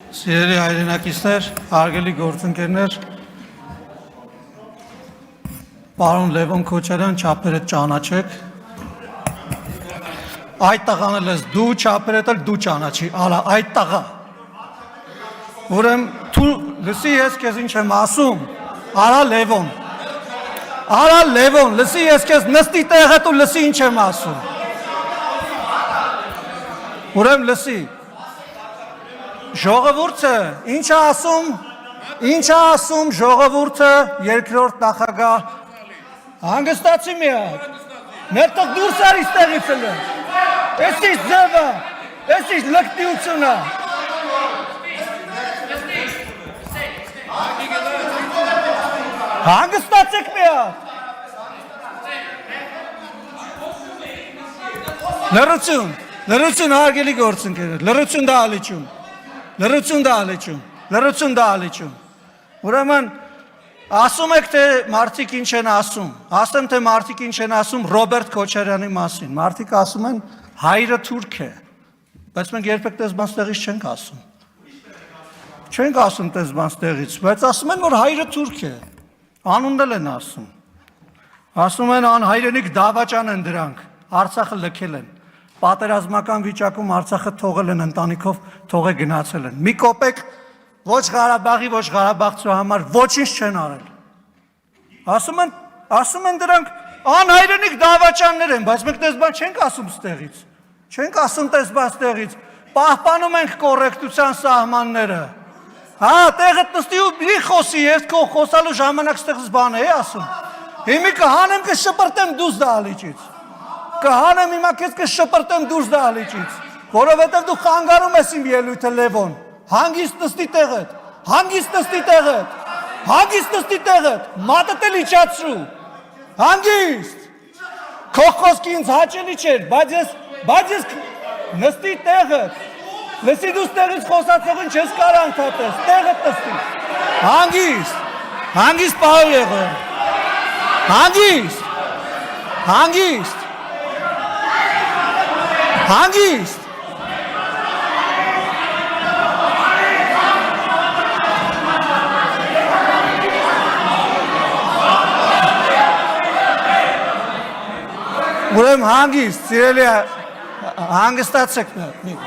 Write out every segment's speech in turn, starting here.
Սիրելի հայրենակիցներ, հարգելի գործընկերներ, պարոն Լևոն Քոչարյան, չափերդ ճանաչեք։ Այդ տղան էլ ես դու, չափերդ էլ դու ճանաչի, ալա, այդ տղա։ Ուրեմն դու լսի ես քեզ ինչ եմ ասում, արա Լևոն, լսի ես քեզ նստի տեղը դու լսի ինչ եմ ասում։ Ուրեմն լսի։ Ժողովուրդը ինչ է ասում ժողովուրդը երկրորդ նախագահ հանգստացի մի հատ ներտեղ դուրս արի ստեղից էլ էս ինչ ձևը էս ինչ լկտիությունը հանգստացեք մի հատ լրություն հարգելի գործընկերներ լրություն դա ալիչում ուրեմն ասում եք թե մարդիկ ինչ են ասում ասեմ թե մարդիկ ինչ են ասում Ռոբերտ Քոչարյանի մասին մարդիկ ասում են հայրը թուրք է բայց մենք երբեք տես բանստեղից չենք ասում տես բանստեղից բայց ասում են որ հայրը թուրք է անունն էլ են ասում են անհայրենիք դավաճան են դրանք Արցախը լքել են պատերազմական վիճակում Արցախը թողել են ընտանիքով թողե գնացել են մի կոպեկ ոչ Ղարաբաղի ոչ Ղարաբաղցու համար ոչինչ չեն արել ասում են դրանք անհայրենիք դավաճաններ են բայց մենք տես բան չենք ասում ստեղից պահպանում ենք կոռեկտության սահմանները հա տեղդ նստի ու մի խոսի ես քո խոսալու ժամանակ ստեղից բան է ասում հիմի կհանեմ կշպրտեմ դուրս դահլիճից կհանեմ հիմա քեզ կշպրտեմ դուրս դահլիճից որովհետև դու խանգարում ես իմ ելույթը Լևոն հանգիստ նստի տեղդ մատդ էլ իջացրու հանգիստ քո խոսքը ինձ հաճելի չէր բայց ես նստի տեղդ լսի դու տեղից խոսացողին չես կարող անդադես տեղդ նստի հանգիստ պահով եղել հանգիստ ուրեմն հանգիստ սիրելի հանգստացեք մի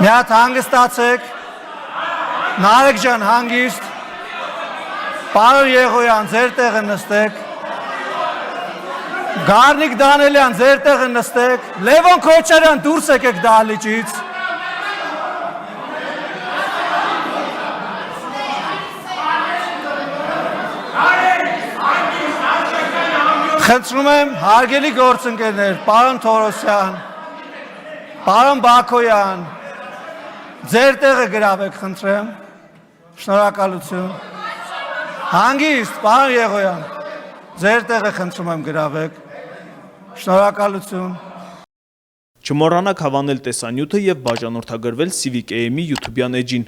հատ հանգստացեք Նարեկ ջան հանգիստ Պարոն Եղոյան ձեր տեղը նստեք Գառնիկ Դանելյան ձեր տեղը նստեք Լևոն Քոչարյան դուրս եկեք դահլիճից Խնդրում եմ հարգելի գործընկերներ պարոն Թորոսյան պարոն Բաքոյան ձեր տեղը գրավեք խնդրեմ շնորհակալություն հանգիստ պարոն Եղոյան ձեր տեղը խնդրում եմ գրավեք շնորհակալություն Չմոռանաք հավանել տեսանյութը եւ բաժանորդագրվել Civic AM-ի YouTube-յան էջին